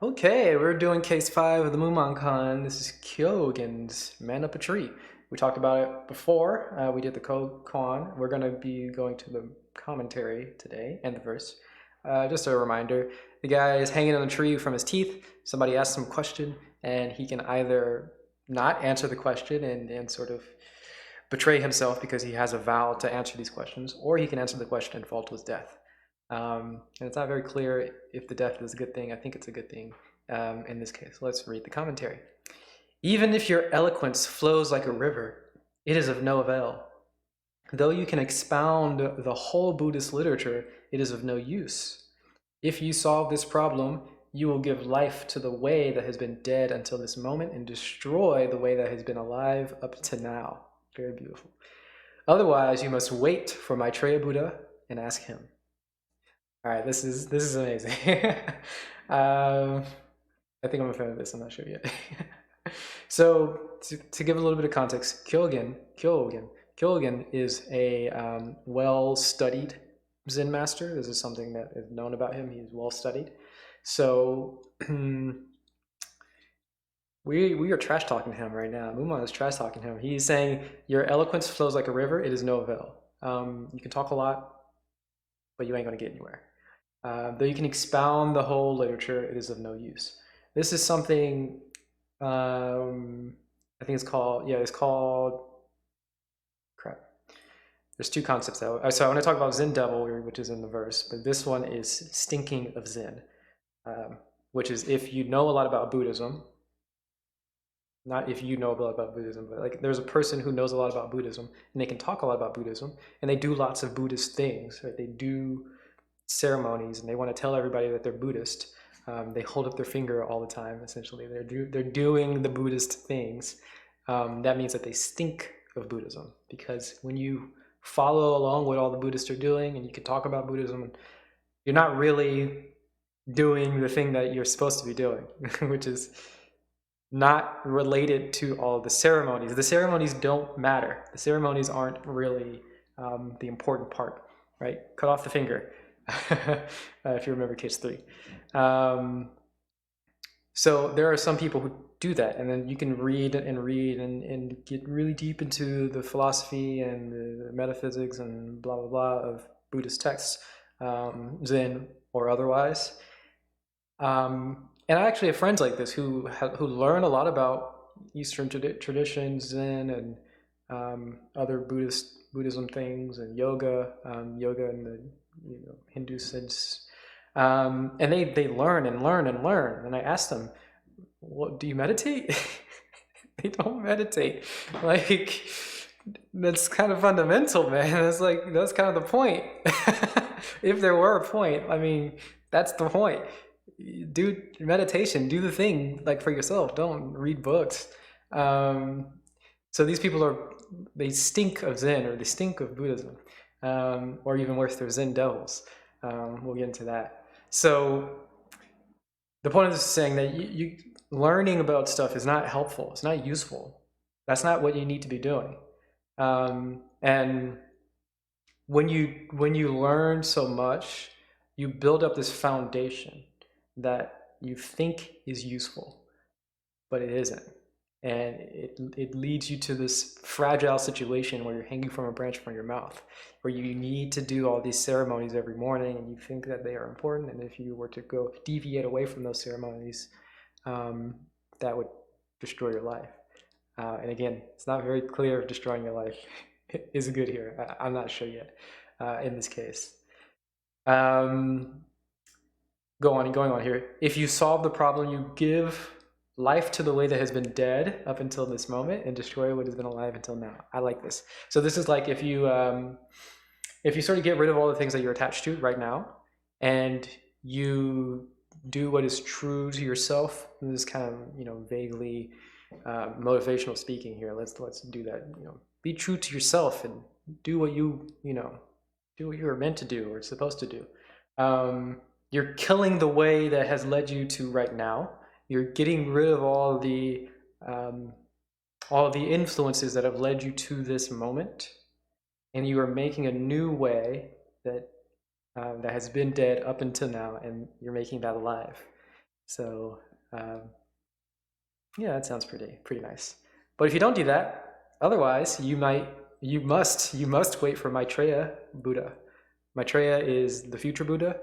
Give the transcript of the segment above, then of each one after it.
Okay, we're doing case 5 of the mumonkan. This is Kyogen's Man Up a Tree. We talked about it before. We did the koan. We're going to be going to the commentary today and the verse. Just a reminder, the guy is hanging on a tree from his teeth. Somebody asks him a question, and he can either not answer the question and sort of betray himself because he has a vow to answer these questions, or he can answer the question and fall to his death. And it's not very clear if the death is a good thing. I think it's a good thing in this case. Let's read the commentary. Even if your eloquence flows like a river, it is of no avail. Though you can expound the whole Buddhist literature, it is of no use. If you solve this problem, you will give life to the way that has been dead until this moment and destroy the way that has been alive up to now. Very beautiful. Otherwise, you must wait for Maitreya Buddha and ask him. All right, this is amazing. I think I'm a fan of this. I'm not sure yet. So to give a little bit of context, Kyogen is a well-studied Zen master. This is something that is known about him. He's well-studied. So we are trash talking him right now. Mumon is trash talking him. He's saying your eloquence flows like a river. It is no avail. You can talk a lot, but you ain't going to get anywhere. Though you can expound the whole literature, it is of no use. This is something, I think it's called, crap. There's two concepts though. So I want to talk about Zen devil, which is in the verse, but this one is stinking of Zen, which is if you know a lot about Buddhism, not if you know a lot about Buddhism, but like there's a person who knows a lot about Buddhism and they can talk a lot about Buddhism and they do lots of Buddhist things, right? They do ceremonies and they want to tell everybody that they're Buddhist. They hold up their finger all the time, essentially. They're doing the Buddhist things. That means that they stink of Buddhism, because when you follow along what all the Buddhists are doing and you can talk about Buddhism, you're not really doing the thing that you're supposed to be doing, which is not related to all the ceremonies. The ceremonies don't matter. The ceremonies aren't really the important part, right? Cut off the finger. If you remember case 3. So there are some people who do that, and then you can read and get really deep into the philosophy and the metaphysics and blah, blah, blah of Buddhist texts, Zen or otherwise. And I actually have friends like this who learn a lot about Eastern traditions, Zen and other Buddhism things, and yoga in the Hindu sense, and they learn and learn and learn. And I asked them, "What do you meditate?" They don't meditate. Like, that's kind of fundamental, man. That's kind of the point. If there were a point, I mean, that's the point. Do meditation, do the thing like for yourself. Don't read books. So these people they stink of Zen, or they stink of Buddhism. Or even worse, they're Zen devils. We'll get into that. So the point of this is saying that you learning about stuff is not helpful. It's not useful. That's not what you need to be doing. And when you learn so much, you build up this foundation that you think is useful, but it isn't. And it leads you to this fragile situation where you're hanging from a branch from your mouth, where you need to do all these ceremonies every morning, and you think that they are important. And if you were to go deviate away from those ceremonies, that would destroy your life. And again, it's not very clear if destroying your life is good here. I'm not sure yet in this case. Going on here. If you solve the problem, you give life to the way that has been dead up until this moment and destroy what has been alive until now. I like this. So this is like if you sort of get rid of all the things that you're attached to right now, and you do what is true to yourself. And this is kind of vaguely motivational speaking here. Let's do that. Be true to yourself and do what do what you were meant to do or supposed to do. You're killing the way that has led you to right now. You're getting rid of all the influences that have led you to this moment, and you are making a new way that has been dead up until now, and you're making that alive. So yeah, that sounds pretty nice. But if you don't do that, otherwise you must wait for Maitreya Buddha. Maitreya is the future Buddha.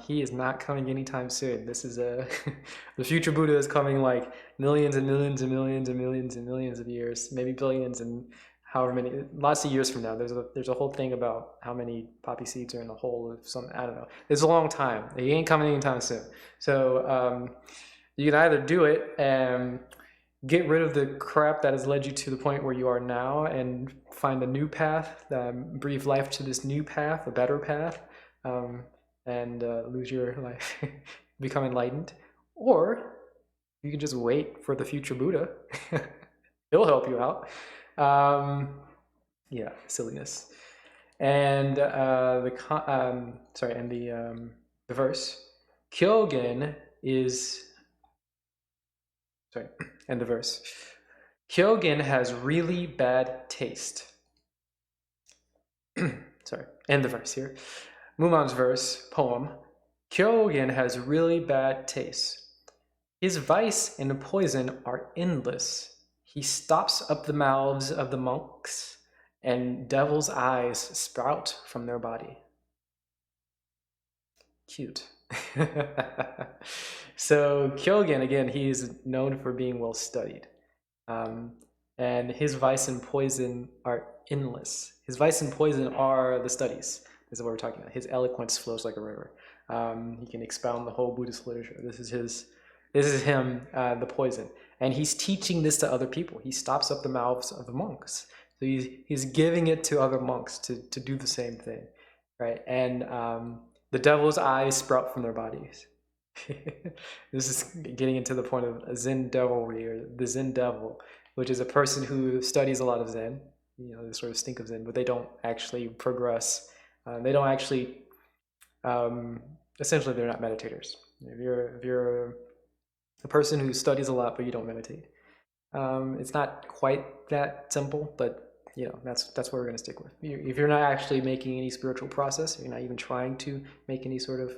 He is not coming anytime soon. This is a the future Buddha is coming like millions and millions and millions and millions and millions of years, maybe billions and however many, lots of years from now. There's a whole thing about how many poppy seeds are in the hole of some, I don't know. It's a long time. He ain't coming anytime soon. So you can either do it and get rid of the crap that has led you to the point where you are now and find a new path, breathe life to this new path, a better path, and lose your life, become enlightened. Or you can just wait for the future Buddha. He'll help you out. Yeah, silliness. And the verse, Kyogen is, sorry, and the verse, Kyogen has really bad taste. Sorry, end the verse here. Mumon's verse, poem, Kyogen has really bad taste. His vice and poison are endless. He stops up the mouths of the monks, and devil's eyes sprout from their body. Cute. So Kyogen, again, he is known for being well studied. And his vice and poison are endless. His vice and poison are the studies. This is what we're talking about. His eloquence flows like a river. He can expound the whole Buddhist literature. This is him, the poison. And he's teaching this to other people. He stops up the mouths of the monks. So he's giving it to other monks to do the same thing, right? And the devil's eyes sprout from their bodies. This is getting into the point of Zen devilry, or the Zen devil, which is a person who studies a lot of Zen. You know, they sort of stink of Zen, but they don't actually progress. They don't actually, essentially, they're not meditators. If you're a person who studies a lot but you don't meditate, it's not quite that simple, but you know, that's what we're going to stick with. If you're not actually making any spiritual process, you're not even trying to make any sort of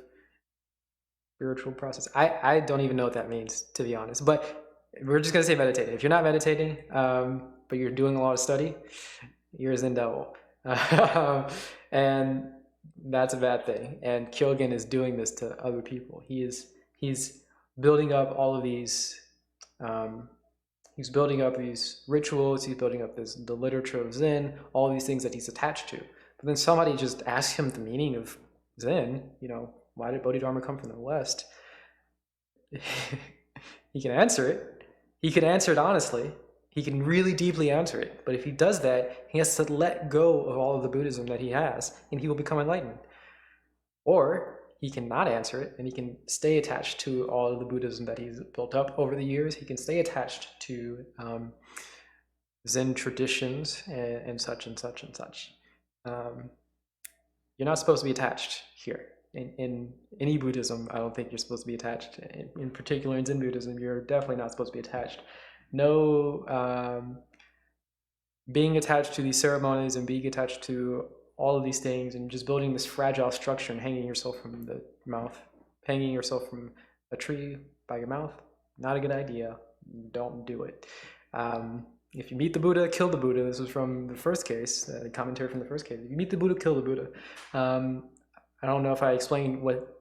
spiritual process. I don't even know what that means, to be honest, but we're just going to say meditating. If you're not meditating, but you're doing a lot of study, you're a Zen devil. And that's a bad thing. And Kyogen is doing this to other people. He's building up all of these, he's building up these rituals, he's building up the literature of Zen, all these things that he's attached to. But then somebody just asks him the meaning of Zen, you know, why did Bodhidharma come from the West? He can answer it. He can answer it honestly. He can really deeply answer it. But if he does that, he has to let go of all of the Buddhism that he has, and he will become enlightened. Or he can not answer it, and he can stay attached to all of the Buddhism that he's built up over the years. He can stay attached to Zen traditions and such and such and such. You're not supposed to be attached here. In any Buddhism, I don't think you're supposed to be attached. In particular, in Zen Buddhism, you're definitely not supposed to be attached. No being attached to these ceremonies and being attached to all of these things and just building this fragile structure and hanging yourself from the mouth, hanging yourself from a tree by your mouth, not a good idea. Don't do it. If you meet the Buddha, kill the Buddha. This was from the first case, the commentary from the first case. If you meet the Buddha, kill the Buddha. I don't know if I explained what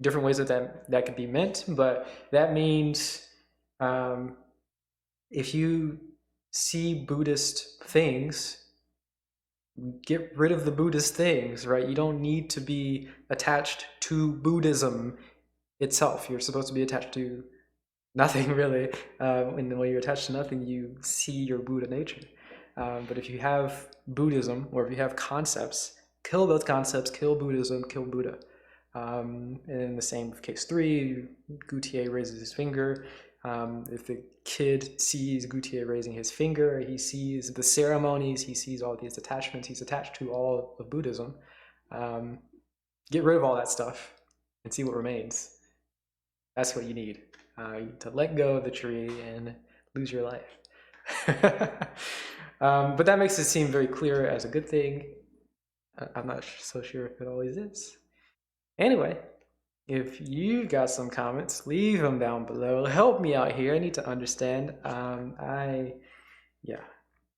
different ways that could be meant, but that means if you see Buddhist things, get rid of the Buddhist things, right? You don't need to be attached to Buddhism itself. You're supposed to be attached to nothing, really. And when you're attached to nothing, you see your Buddha nature. But if you have Buddhism, or if you have concepts, kill those concepts, kill Buddhism, kill Buddha. And in the same with case 3, Gutier raises his finger. If the kid sees Gutier raising his finger, he sees the ceremonies, he sees all these attachments, he's attached to all of Buddhism. Get rid of all that stuff and see what remains. That's what you need, to let go of the tree and lose your life. But that makes it seem very clear as a good thing. I'm not so sure if it always is. Anyway, If you got some comments, leave them down below. Help me out here. I need to understand. Yeah,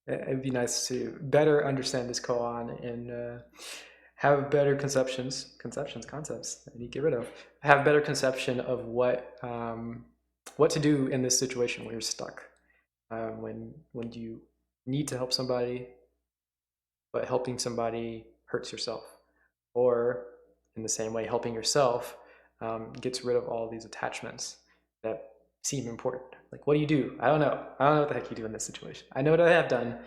it'd be nice to better understand this koan and have better concepts. I need to get rid of. Have better conception of what to do in this situation when you're stuck. When you need to help somebody, but helping somebody hurts yourself, or in the same way, helping yourself gets rid of all these attachments that seem important. Like, what do you do? I don't know. I don't know what the heck you do in this situation. I know what I have done.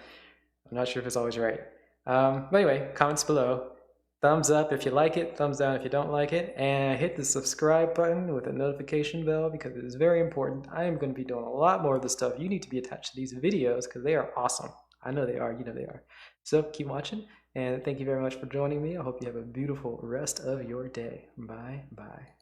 I'm not sure if it's always right. But anyway, comments below. Thumbs up if you like it, thumbs down if you don't like it, and hit the subscribe button with a notification bell because it is very important. I am going to be doing a lot more of this stuff. You need to be attached to these videos because they are awesome. I know they are, you know they are. So keep watching, and thank you very much for joining me. I hope you have a beautiful rest of your day. Bye bye.